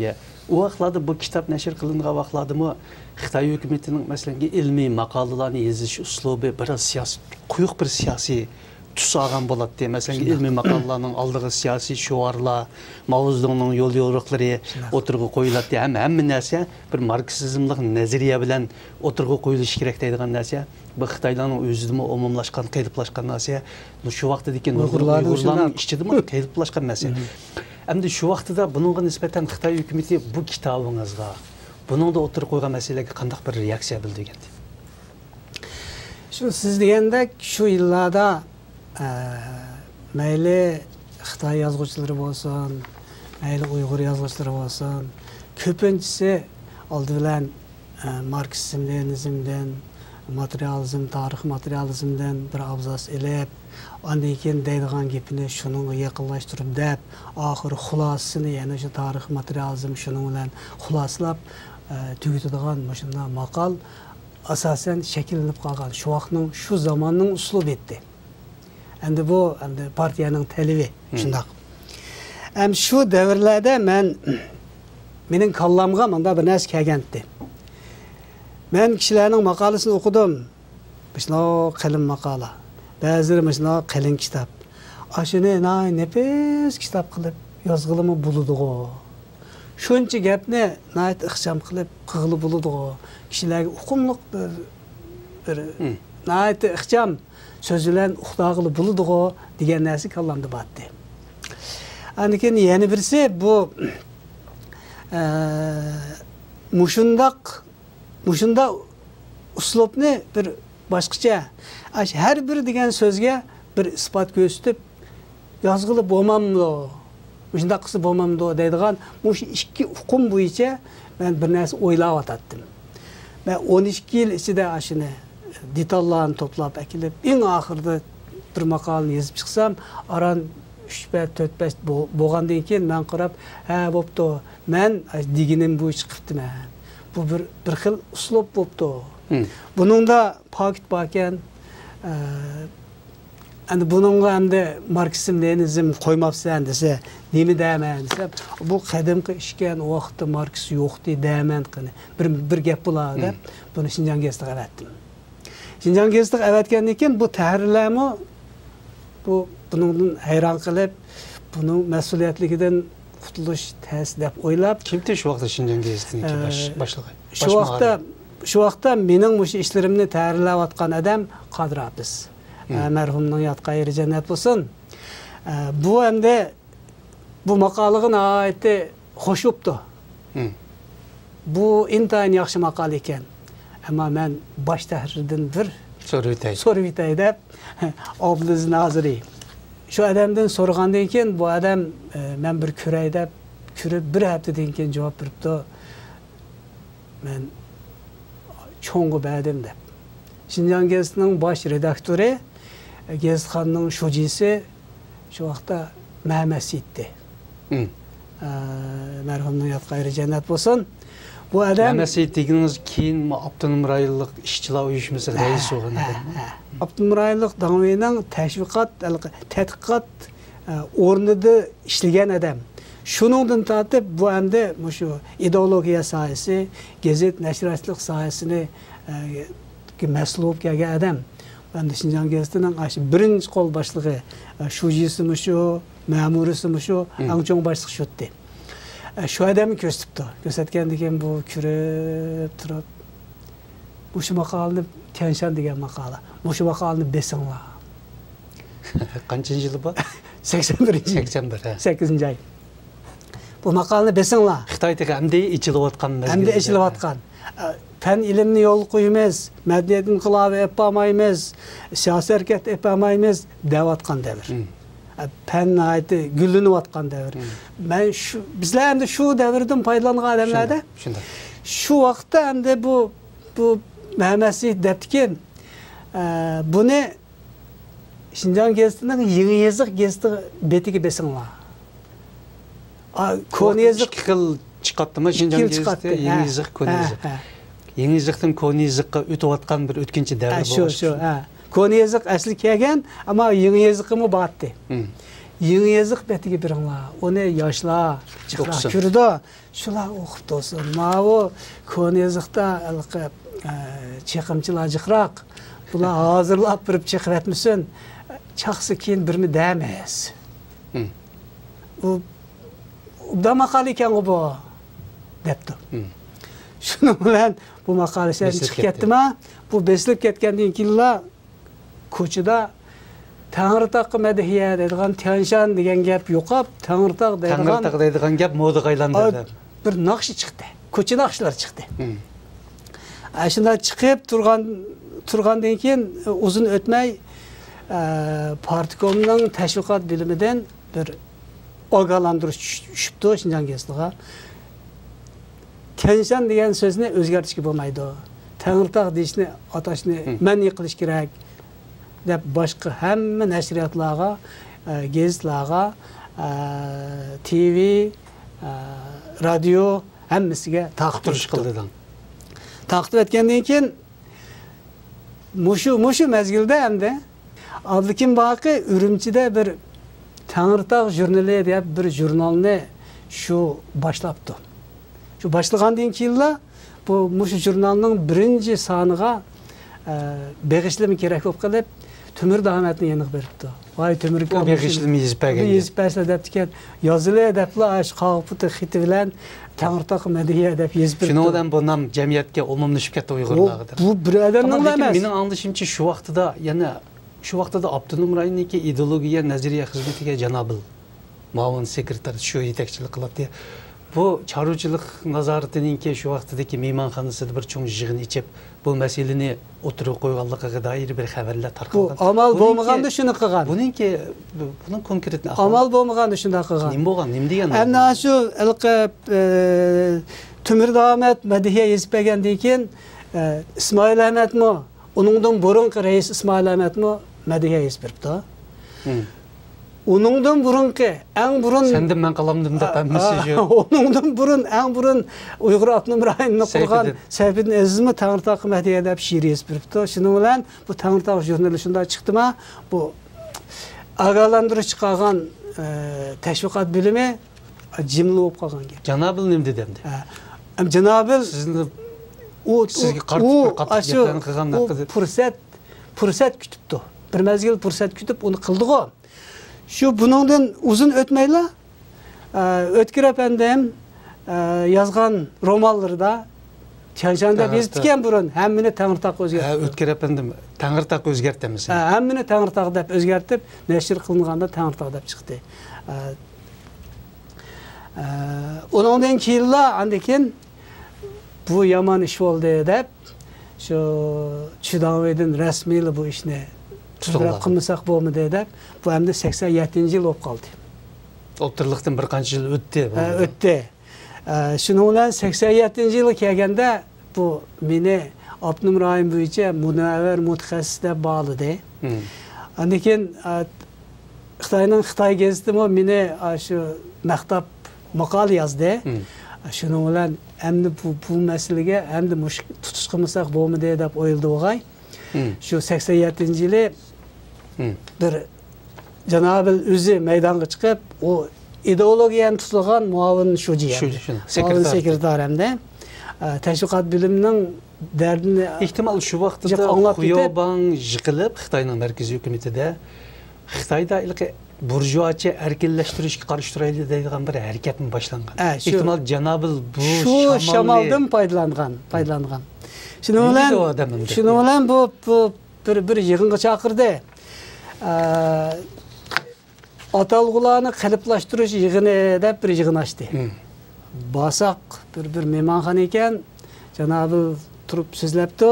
u vaqtlarda bu kitob nashr qilingan vaqtlardami Xitoy hukumatining masalan ilmiy maqolalarni yozish uslubi biroz siyosiy, quyuq bir siyosiy tus algan bo'ladi diye. Mesela ilmi maqalalarning aldığı siyasi şuarlar, Mao Zedong'ning yol yo'riqlari o'tirg'i qo'yiladi diye. Hamma narsa bir marksizmlik nazariya bilan o'tirg'i qo'yilishi kerak deydigan narsa. Bu Xitoylarning o'zida umumlashgan, qayliplashgan narsa. Shu vaqtdagi Uyg'urlarning ichidami qayliplashgan narsa. Endi shu vaqtida buningga nisbatan Xitoy hukumatı bu kitobingizga, buningda o'tirib qo'ygan masalaga qanday bir reaksiya bildirgan? Şu siz degandek şu yillarda mayli Xitoy yozuvchilari bo'lsin, mayli Uyg'ur yozuvchilari bo'lsin, ko'pinchisi oldi bilan marksizm, leninizmdan, materializm, tarix materializmdan bir abzas elib, ondan keyin deydigan gapini shuningga yaqinlashtirib deb, oxiri xulosasini, ya'ni shu tarix materializm shuning bilan xulosalab tugitadigan shunday maqol asasen şekillenip kalgan şu vaqtning şu zamanning uslubi etdi. Endi bu endi partiyaning talebi shundoq. Hem şu davrlarda mening kallamga manda bir narsa kelgandi. Men kishilarning maqolasini o'qidim. Shuna qalin maqola. Ba'zilari mana qalin kitob. Ashuni nefis kitob qilib yozg'ilimi bo'ladi-ku. Shuncha gapni nayt ixcham qilib qig'ili bo'ladi-ku. Kishilarga uqumliq bir nayt ixcham so'z bilan uqdag'ili bo'ladi-ku degan narsa kallamda batdi. Anikin yana birisi bu mushunda uslubni bir boshqacha har bir degan so'zga bir isbot ko'rsatib yozg'ili bo'lmamdi, shunday qilsa bo'lmamdi deydigan mush ikki uqum bo'yicha men bir narsa o'ylab o'tdim. Men 12 yil ichida shuni detallarni to'plab akilib, eng oxirida bir maqolani yozib chiqsam, aran 3-4-5 bo'lgandan keyin men qarab, ha bo'pti, men deginim bu chiqibdi men. Bu bir xil uslub bo'pti. Buningda pokit bor ekan. Endi buningga endi marksizm, leninizm qo'ymabsan desa, nima deyman desa, bu qadimgi ishgan vaqtda Marks yo'qdi deyman qani. Bir gap bo'ladi deb buni Shinjang gazetasiga avatdim. Shinjang gazetasiga avatgandan keyin bu tahrirlarmi buningdan hayron qilib, buning mas'uliyatligidan qutulish tez deb o'ylab, kimdi shu vaqtda Shinjang gazetasining boshlig'i? Şu vaqtda mening mush ishlarimni tayyorlayotgan adam Qodir Hafiz. Merhumning yotgan yeri jannat bo'lsin. Bu endi bu maqolaga nihoyatda xush bo'pti. Bu intayin yaxshi maqola ekan. Ammo men bosh tahrirdan bir so'rab o'tay deb Obliz Naziri shu odamdan so'ragandan keyin bu odam men bir ko'ray deb ko'rib bir haftadan keyin javob beribdi. Men cho'ng'i berdim deb. Shinjang gazetining bosh redaktori, gazetxonning shujisi shu vaqtda Mehmet Seyit'ti. Merhumning yotgan yeri jannat bo'lsin. Bu adam Mehmet Seyit deginiz keyin Abdunum rayonlik ishchilar uyushmasi raisi bo'lgan adam. Abdunum rayonlik da'voning tadqiqot o'rnida ishlagan adam. Shuningdan tortib bu endi shu ideologiya sohasi, gazet nashriyatchilik sohasini mas'ul bo'lib kelgan adam. Endi Shinjang gazetining birinchi qo'l boshlig'i shujisimi shu, ma'murisimi shu, eng chong boshliq shutdi. Shu odamni ko'rsatgandan keyin bu ko'rib turib, shu maqolani Tianshan degan maqola. Shu maqolani besinglar. Qancha yili bu? 81-8-oy. Bu maqolani besinglar. Xitoydagi endi ichilayotgan mezgil. Endi ichilayotgan. Fen ilimni yo'l qo'yamiz, madaniyat inqilobi yapmaymiz, siyosiy harakat yapmaymiz deyotgan davr. Fen ayeti gülleniyotgan davr. Men bizlar endi shu davrdan foydalangan odamlarda shu vaqtda endi bu Mehmet Seyit debdiki, buni Shinjang gazetining Yangi Yeziq gazeti betiga besinglar. Ko'ni yeziq xil chiqatdimi Shinjang gazeti, Yangi Yeziq, Ko'ni yeziq. Yangi Yeziqdan Ko'ni yeziqqa o'tayotgan bir o'tkinchi davr bo'ldi. Shu. Ko'ni yeziq asli kelgan, ammo Yangi Yeziqmi batdi. Yangi Yeziq betiga biringlar. Uni yoshlar ko'rdi. Shular o'qib olsin. Mana Ko'ni yeziqda chiqimchilar jiqroq. Bular hozirlab birib chiqib etmisin. чақсы кейін бірмі дәмес. Da maqale ekan bu debdi. Shuning bilan bu maqolasi chiqib ketdimi? Bu besilib ketgandan keyin ko'chada Tangirtaq madihiya deydigan Tianshan degan gap yo'qab, Tangirtaq deydigan gap modaga aylandi. Bir naqshi chiqdi. Ko'cha naqshlari chiqdi. Shunda chiqib turgandan keyin uzun o'tmay Partikomning tashviqot bilimidan bir ogohlantirish tushibdi Shinjon gazetasiga. Tianshan degan so'zni o'zgartirishga bo'lmaydi. Tangirtaq deyishni atashni ma'ni qilish kerak deb boshqa hamma nashriyatlarga, gazetlarga, TV, radio hammasiga taqdir qildi. Taqdir etgandan keyin mushu mezgilda hamda Abdukim Baqi Urumchida bir Tangirtaq jurnali deb bir jurnalni shu boshlabdi. Shu boshlagandan keyin bu mushu jurnalning birinchi soniga beg'ishlimi kerak bo'lib qolib, Timur Ahmetni yeniq beribdi. Voy Timur aka beg'ishlimi yezib bergan. Yezib bersa debdikan, yozili deblar ash qog'puti xiti bilan Tangirtaq madihiya deb yezib beribdi. Shundan bu nom jamiyatga umumlashib ketdi Uyg'urlarga. Bu bir odamning emas. Mening anglashimcha shu vaqtida Abdunum rayonidagi ideologiya nazariya xizmatiga janobil muavin sekretar shu yetakchilik qiladi. Bu chorvachilik nazoratininki shu vaqtdagi mehmonxonasida bir cho'ng yig'in ichib bu masalani o'tirib qo'yganligiga doir bir xabarlar tarqalgan. Bu amal bo'lmaganda shuni qilgan. Buning konkret amal bo'lmaganda shunday qilgan. Nima bo'lgan? Nima degan? Ana shu Timur Ahmet madihiya yezib bergandan keyin Ismoil Ahmetmi, uningdan burungi rais Ismoil Ahmetmi madihiya yezib beribdi. Onundan burunki, eng burun... Senden ben kalamdım da pemmesi şu. Onundan eng burun Uyghur Abdunum rayonini qurgan Seyfidin Azizmi Tangirtaq madihiya deb şiir yezib beribdi. Shuning bilan bu Tangirtaq jurnali shunday chiqdimi? Bu ogohlantirish chiqargan tashviqot bilimi jimli bo'lib qolgan gap. Janobil nima dedi endi? Janobil sizni sizga qarshi gaplarni qilgan haqida fursat kutibdi. Bir mezgil fursat kutib uni qildi-ku. Şu bunundan uzun ötmeyle Ötkür efendim yazgan romanlarda Tianshan'da bezitken burun hemmini Tangirtaq özgertdi. Ötkür efendim Tangirtaq özgertdimiz. Hemmini Tangirtaq deb özgertip neşir kılınğanda Tangirtaq deb çıktı. Ondan keyin andikin bu yaman iş oldu deb şu Çudavedin resmiyle bu işni qilmasak bo'lmaydi deb bu hamda 87-yil bo'lib qoldi. O'tirliqdan bir qancha yil o'tdi. O'tdi. Shuning bilan 87-yilga kelganda bu meni Abdunum rayon bo'yicha munavvar mutaxassis deb bog'ladi. Lekin Xitoyning Xitoy gazetimi meni shu maktab maqola yozdi. Shuning bilan endi bu masalaga endi tutish qilmasak bo'lmaydi deb o'yladi o'g'ay. Şu 87-yili bir Janobil o'zi maydonga chiqib, o ideologiyani tutilgan muavin sho'jiya. Sekretar hamda tashviqot bilimining dardini ehtimol shu vaqtda Xuyoban yiqilib Xitoyning markaziy hukumatida Xitoyda ilk burjuacha erkinlashtirishga qarshi turayli deydigan bir harakatni boshlangan. Ehtimol Janobil bu shamoldan foydalangan. Şunu bilan bu bir yig'inga chaqirdi. Atalg'ularni qalblashtirish yig'ini deb bir yig'in ochdi. Basaq bir mehmonxona ekan, Janobil turib so'zlabdi.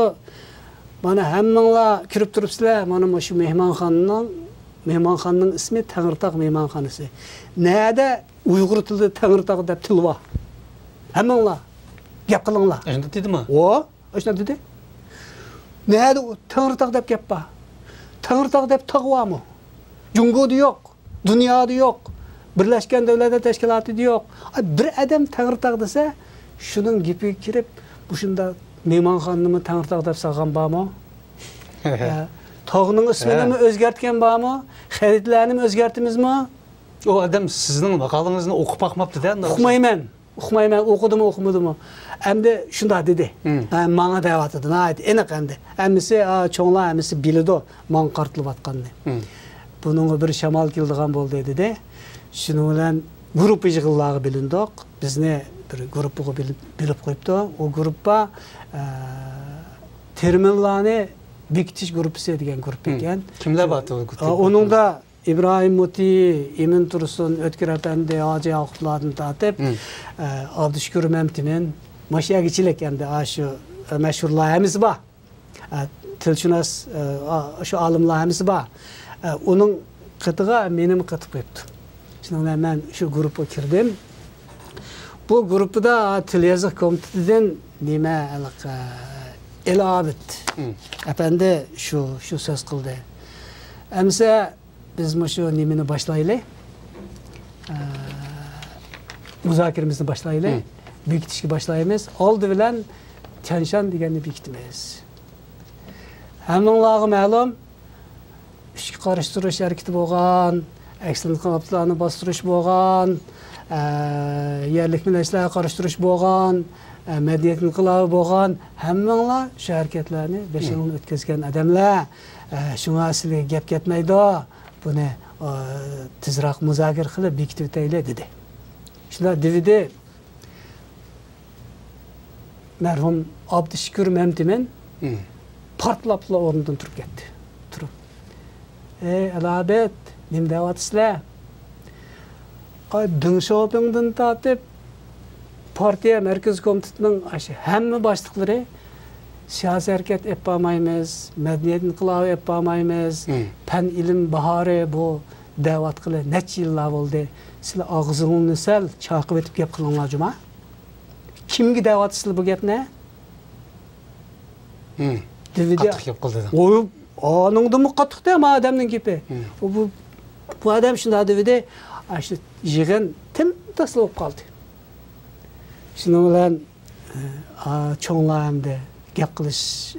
Mana hammanglar kirib turibsizlar, mana shu mehmonxonaning ismi Tangirtaq mehmonxonasi. Nada Uyg'ur tilida Tangirtaq deb til bor. Hammanglar gap qilinglar. Endi dedimi? Aşna dedi. Nerede Tangirtaq deb gap bor? Tangirtaq deb tog' bormi? Jungoda yo'q, dunyoda yo'q, Birlashgan Davlatlar Tashkilotida yo'q. Bir odam Tangirtaq desa, shuning gapiga kirib, bu shunda mehmonxonani Tangirtaq deb solgan bormi? Tog'ning ismini o'zgartgan bormi? Xaridlarni o'zgartdimizmi? O odam sizning maqolangizni o'qib boqmabdi-da. Uqmayman, o'qidim, o'qimadimmi? Endi shunda dedi. Menga deyapti. Aniq endi. Hammasi cho'nglar hammasi biladi, men qartilib atganini. Bunun bir şamal kildigan boldu dedi. Şunu bilen grup yığıllağı bilindik. Bizni bir grupuga bilip koyuptu. O gruppa terminlarni bekitish gruppasi degan grup ekan. Kimlar bor o grupda? Onun da İbrahim Muti, Emin Tursun, Ötkür Efendi, Hacı Yakuplardan tatip, Abdüşkür Memti'nin maşiyagiçilik yani şu meşhurlarımız var. Tilşunas şu alimlarımız var. Onun kıtıga benim kıtıp koyuptu. Şimdi ben şu grupa girdim. Bu grupta Til Yazık Komiteti'den nime El Abid efendi şu söz kıldı. Emse biz şu nimini başlayalım. Müzakeremizni başlayalım. Bekitishga başlayamiz. Oldi bilan Tianshan deganni bekitamiz. Hammanglarga ma'lum ishga qarashtirish harakati bo'lgan, aksini qiliblarni bostirish bo'lgan, yerlik millətlərə qarışdırış bo'lgan, mədəniyyət inqilobi bo'lgan, hammanglar shu harakatlarni 5 yil o'tkazgan odamlar. Shunga sizlarga gap ketmaydi. Buni tezroq muzokara qilib bekitib o'taylik dedi. Shunda dedi mərhum Abdüşkür Memtimin partlapla o'rnidan turib ketdi. Turib. Alabet, nim da'vatsizlar? Dün şopingdan tatip partiya merkez komitetining hamma boshliqlari siyosiy harakat yapmaymiz, madaniyat inqilobi yapmaymiz, fan ilm bahori bu da'vat qilib necha yillar bo'ldi. Sizlar og'zingizni sal chaqib etib gap qilinglar juma. Kimga da'vatsizlar bu gapni? Qattiq gap qildi. Oningda qattiqda ama odamning gapi. Bu odam shunday dedi. Aşı yığın tim taslı olub qaldı. Şunun bilan çoğunlarımda gap qilish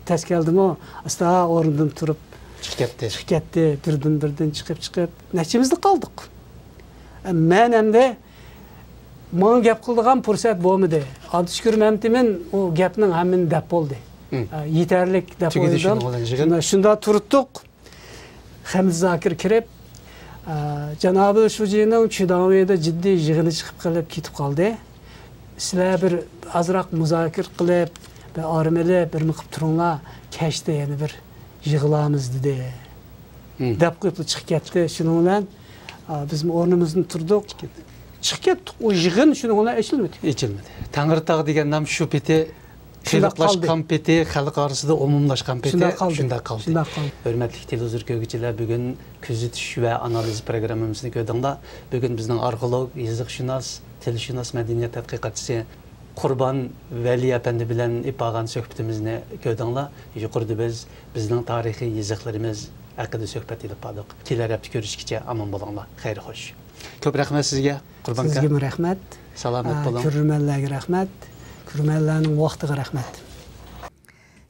tez keldimi? Asta o'rnidan turib chiqib ketdi. Birdan chiqib nechimizda qoldik. Men hamda men gap qiladigan fursat bo'lmadi. Abdüşkür Memtimin o gapning hamini deb bo'ldi. Yetarlik deb o'yladim. Shunda turdik. Hamza Zakir kirib Cenab-ı Şuci'nin Çidaviyede ciddi yığını çıkıp kalıp kitip kaldı. Sizler bir azrak muzakir kılıp ve armeli bir mıkıp turunla keşte yani bir yığılamız dedi. Dep kıyıplı çıkıp gitti. Şununla bizim ornumuzun turduk. Çıkıp gittik. O yığın şununla eşilmedi. Eşilmedi. Tangırtağ degen nam şu peti xalqlashgan peti, xalq arasida umumlashgan peti shunda qoldi. Hörmətli televizor ko'rgüçiler, bugün kuzatish va analiz programmamizni ko'rdinglar. Bugün bizning arxeolog, yazıqshunos, tilshunos, madaniyat tadqiqotchisi Qurban Vali Efendi bilan ipagan suhbatimizni ko'rdinglar. Yuqorida bizning tarixiy yazıqlarimiz haqida suhbat edib qoldik. Kelar hafta ko'rishgacha omon bo'linglar. Xayr xo'sh. Ko'p rahmat sizga, Qurban aka. Sizga rahmat. Salomat bo'ling. Ko'rmanlarga rahmat. Hürmetlerinin vaktiga rahmet.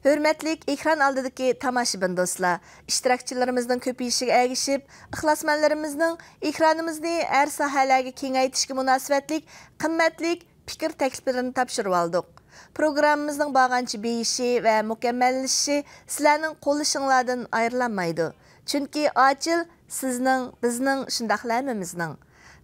Hürmetlik ekran aldidagi tomoshabin do'stlar, ishtirokchilarimizning ko'payishiga ergishib, ixlosmandlarimizning ekranimizni har sohalarga kengaytirishga munosabatlik qimmatlik fikr takliflarini topshirib oldik. Programmamizning bag'anchi beyishi va mukammallashishi sizlarning qo'llashinglardan ayrilanmaydi. Chunki ochil sizning, bizning shundaqlarmizning.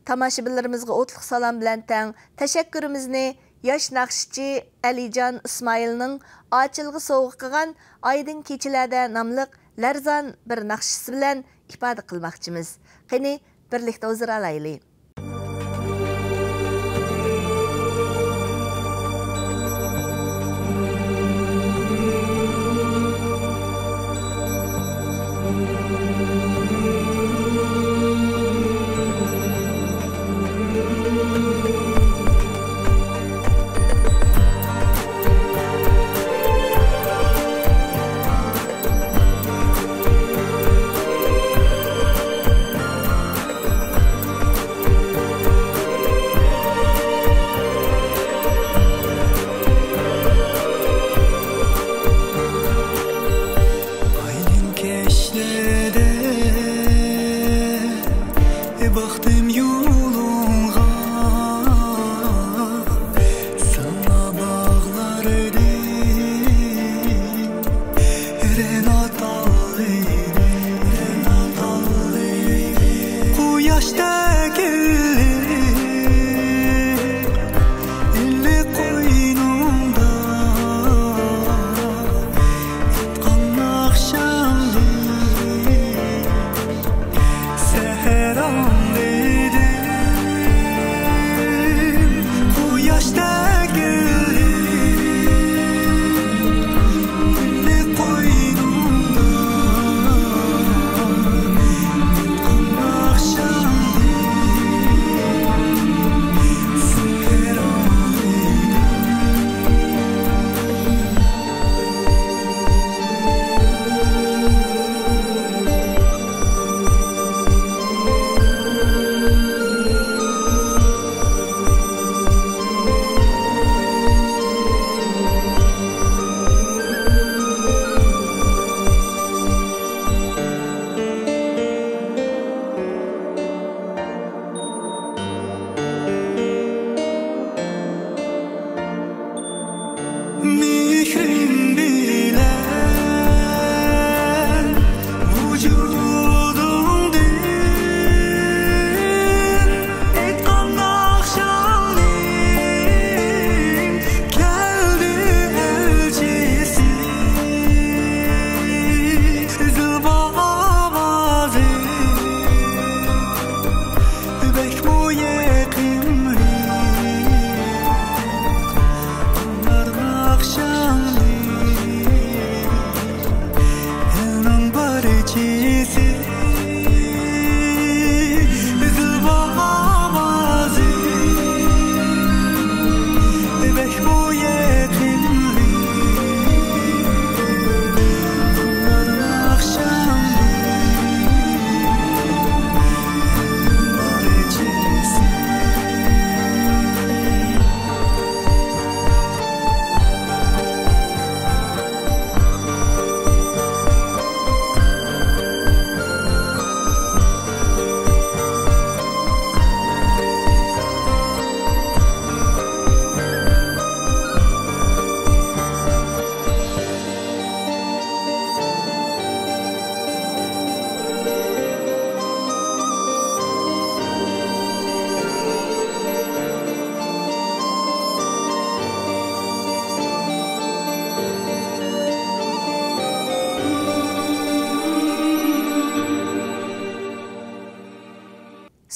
Tomoshabinlarimizga o'tliq salom bilan tang tashakkurimizni yosh naqshchi Alijon Ismoilning ochilg'i sovg'a qilgan Aydin kechilarda nomli larzon bir naqshisi bilan ifoda qilmoqchimiz. Qani birlikda o'zir olaylik.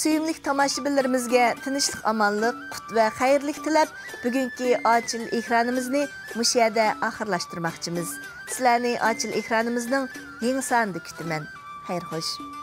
suyumlik tomoshabinlarimizga tinchlik, amonlik, qut va xayrlik tilab, bugungi ochil ekranimizni mush yerda oxirlashtirmoqchimiz. Sizlarni ochil ekranimizning yangi sonida kutaman. Xayr xo'sh.